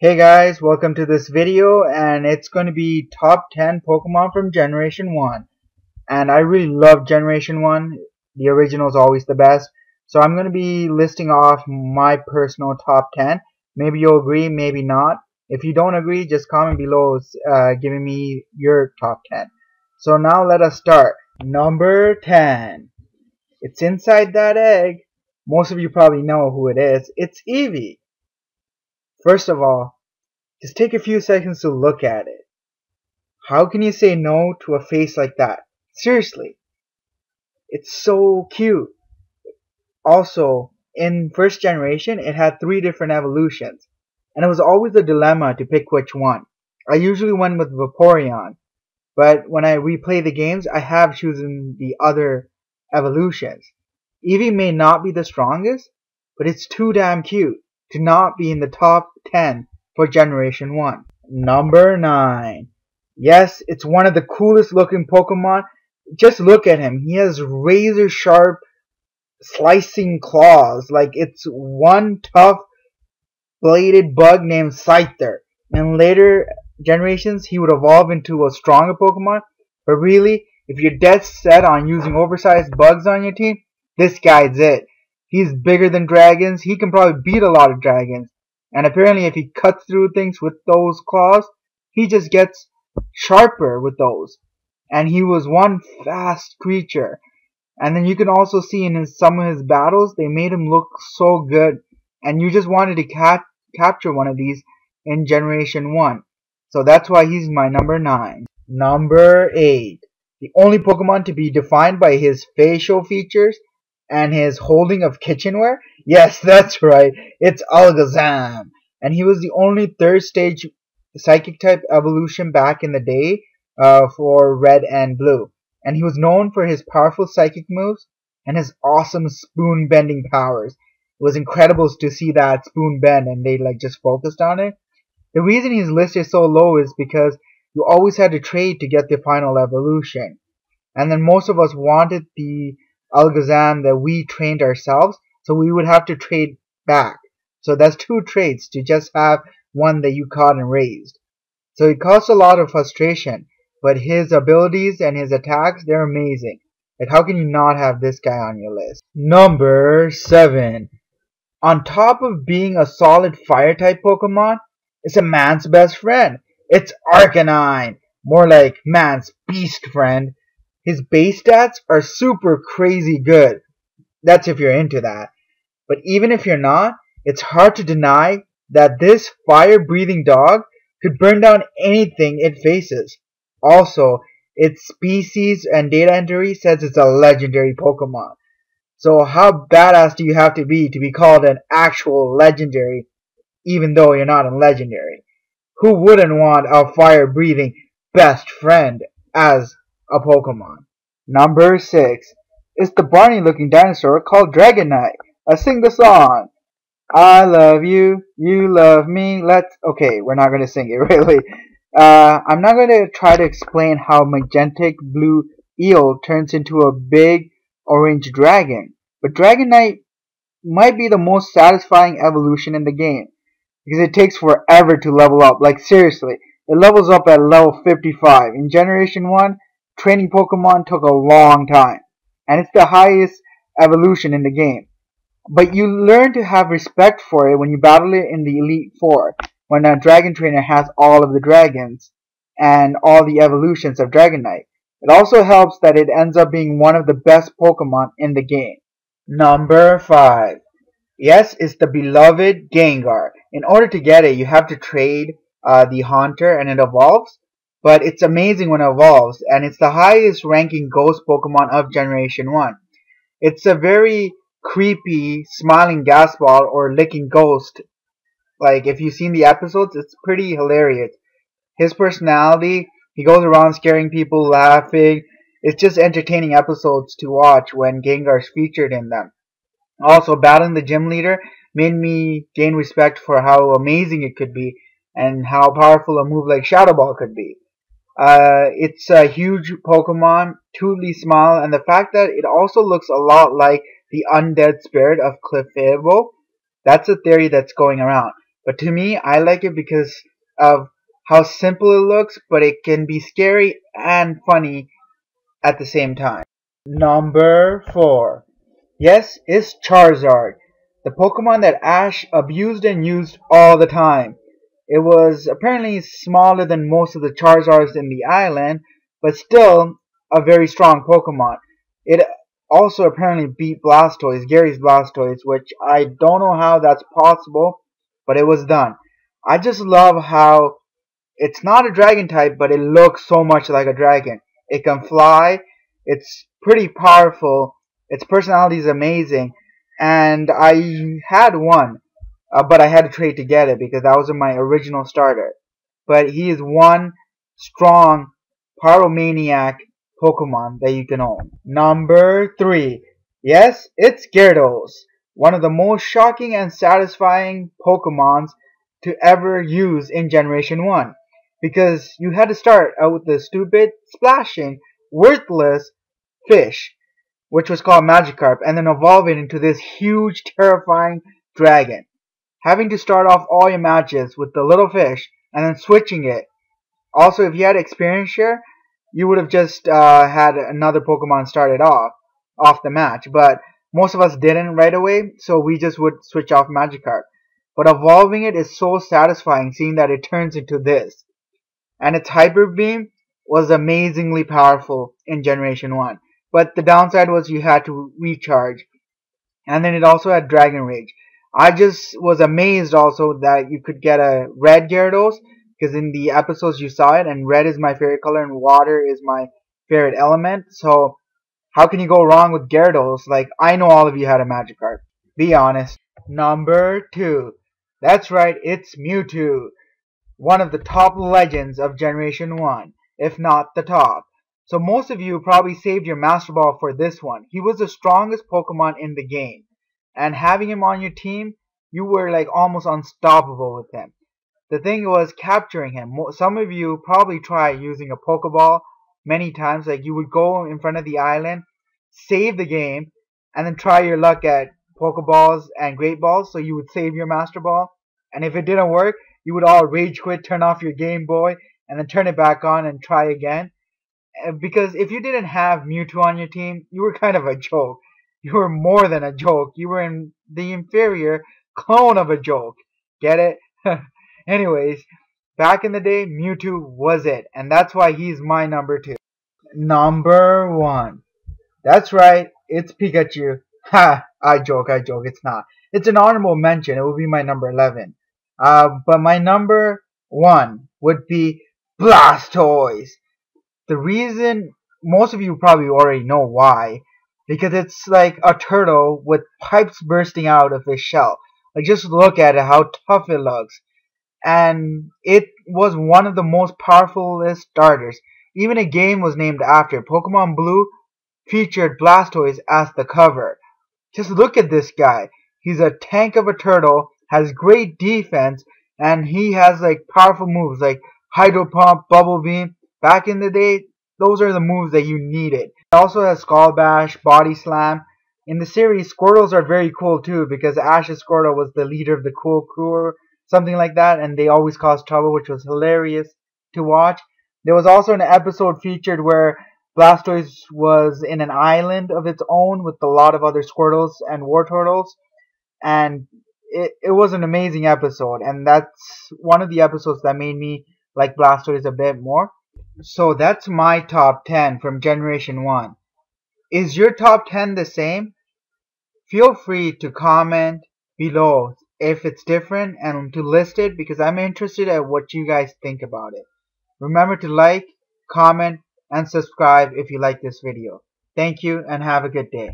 Hey guys, welcome to this video, and it's going to be top 10 Pokemon from Generation 1. And I really love Generation 1. The original is always the best. So I'm going to be listing off my personal top 10. Maybe you'll agree, maybe not. If you don't agree, just comment below giving me your top 10. So now let us start. Number 10. It's inside that egg. Most of you probably know who it is. It's Eevee. First of all, just take a few seconds to look at it. How can you say no to a face like that? Seriously. It's so cute. Also, in first generation, it had 3 different evolutions. And it was always a dilemma to pick which one. I usually went with Vaporeon. But when I replay the games, I have chosen the other evolutions. Eevee may not be the strongest, but it's too damn cute to not be in the top 10 for Generation 1. Number 9. Yes, it's one of the coolest looking Pokemon. Just look at him. He has razor sharp slicing claws. Like it's one tough bladed bug named Scyther. In later generations, he would evolve into a stronger Pokemon. But really, if you're dead set on using oversized bugs on your team, this guy's it. He's bigger than dragons. He can probably beat a lot of dragons. And apparently if he cuts through things with those claws, he just gets sharper with those. And he was one fast creature. And then you can also see in some of his battles, they made him look so good. And you just wanted to capture one of these in Generation 1. So that's why he's my number 9. Number 8. The only Pokemon to be defined by his facial features and his holding of kitchenware? Yes, that's right. It's Alakazam. And he was the only 3rd stage psychic type evolution back in the day for red and blue. And he was known for his powerful psychic moves and his awesome spoon bending powers. It was incredible to see that spoon bend and they just focused on it. The reason he's listed so low is because you always had to trade to get the final evolution. And then most of us wanted the Alakazam that we trained ourselves, so we would have to trade back. So that's 2 trades to just have one that you caught and raised. So it caused a lot of frustration, but his abilities and his attacks, they're amazing. Like, how can you not have this guy on your list? Number 7. On top of being a solid fire type Pokemon, it's a man's best friend. It's Arcanine, more like man's beast friend. His base stats are super crazy good. That's if you're into that. But even if you're not, it's hard to deny that this fire-breathing dog could burn down anything it faces. Also, its species and data entry says it's a legendary Pokemon. So how badass do you have to be called an actual legendary, even though you're not a legendary? Who wouldn't want a fire-breathing best friend as a Pokemon? Number 6 is the Barney looking dinosaur called Dragonite. Let's sing the song. I love you, you love me, okay, we're not going to sing it really. I'm not going to try to explain how magentic blue eel turns into a big orange dragon. But Dragonite might be the most satisfying evolution in the game. Because it takes forever to level up. Like seriously, it levels up at level 55. In Generation 1, training Pokemon took a long time. And it's the highest evolution in the game. But you learn to have respect for it when you battle it in the Elite Four. When a Dragon Trainer has all of the dragons. And all the evolutions of Dragonite. It also helps that it ends up being one of the best Pokemon in the game. Number 5. Yes, it's the beloved Gengar. In order to get it, you have to trade the Haunter and it evolves. But it's amazing when it evolves. And it's the highest ranking ghost Pokemon of Generation 1. It's a very creepy smiling gas ball or licking ghost. Like if you've seen the episodes, it's pretty hilarious. His personality, he goes around scaring people, laughing. It's just entertaining episodes to watch when Gengar's featured in them. Also, battling the gym leader made me gain respect for how amazing it could be and how powerful a move like Shadow Ball could be. It's a huge Pokemon, Tootly Smile, and the fact that it also looks a lot like the undead spirit of Clefairy. That's a theory that's going around. But to me, I like it because of how simple it looks, but it can be scary and funny at the same time. Number 4. Yes, it's Charizard, the Pokemon that Ash abused and used all the time. It was apparently smaller than most of the Charizards in the island, but still a very strong Pokemon. It also apparently beat Blastoise, Gary's Blastoise, which I don't know how that's possible, but it was done. I just love how it's not a dragon type, but it looks so much like a dragon. It can fly, it's pretty powerful, its personality is amazing, and I had one, but I had to trade to get it because that was my original starter. But he is one strong pyromaniac Pokemon that you can own. Number 3. Yes, it's Gyarados, one of the most shocking and satisfying Pokemons to ever use in Generation 1. Because you had to start out with the stupid, splashing, worthless fish, which was called Magikarp, and then evolve it into this huge, terrifying dragon. Having to start off all your matches with the little fish, and then switching it. Also, if you had experience share, you would have just had another Pokemon started off the match. But most of us didn't right away, so we just would switch off Magikarp. But evolving it is so satisfying, seeing that it turns into this. And its Hyper Beam was amazingly powerful in Generation 1. But the downside was you had to recharge. And then it also had Dragon Rage. I just was amazed also that you could get a red Gyarados, because in the episodes you saw it, and red is my favorite color and water is my favorite element. So how can you go wrong with Gyarados? Like, I know all of you had a Magikarp. Be honest. Number 2. That's right, it's Mewtwo. One of the top legends of Generation 1, if not the top. So most of you probably saved your Master Ball for this one. He was the strongest Pokemon in the game. And having him on your team, you were like almost unstoppable with him. The thing was capturing him. Some of you probably tried using a Pokeball many times. Like you would go in front of the island, save the game, and then try your luck at Pokeballs and Great Balls. So you would save your Master Ball. And if it didn't work, you would all rage quit, turn off your Game Boy, and then turn it back on and try again. Because if you didn't have Mewtwo on your team, you were kind of a joke. You were more than a joke. You were in the inferior clone of a joke. Get it? Anyways, back in the day, Mewtwo was it. And that's why he's my number 2. Number 1. That's right, it's Pikachu. Ha! I joke, it's not. It's an honorable mention. It would be my number 11. But my number 1 would be Blastoise. The reason, most of you probably already know why, because it's like a turtle with pipes bursting out of his shell. Like just look at it, how tough it looks. And it was one of the most powerfulest starters. Even a game was named after it. Pokemon Blue featured Blastoise as the cover. Just look at this guy. He's a tank of a turtle, has great defense, and he has like powerful moves like Hydro Pump, Bubble Beam. Back in the day, those are the moves that you needed. It also has Skull Bash, Body Slam. In the series, Squirtles are very cool too, because Ash's Squirtle was the leader of the cool crew or something like that, and they always caused trouble, which was hilarious to watch. There was also an episode featured where Blastoise was in an island of its own with a lot of other Squirtles and Wartortles, and it was an amazing episode, and that's one of the episodes that made me like Blastoise a bit more. So that's my top 10 from Generation 1. Is your top 10 the same? Feel free to comment below if it's different and to list it, because I'm interested at what you guys think about it. Remember to like, comment, and subscribe if you like this video. Thank you and have a good day.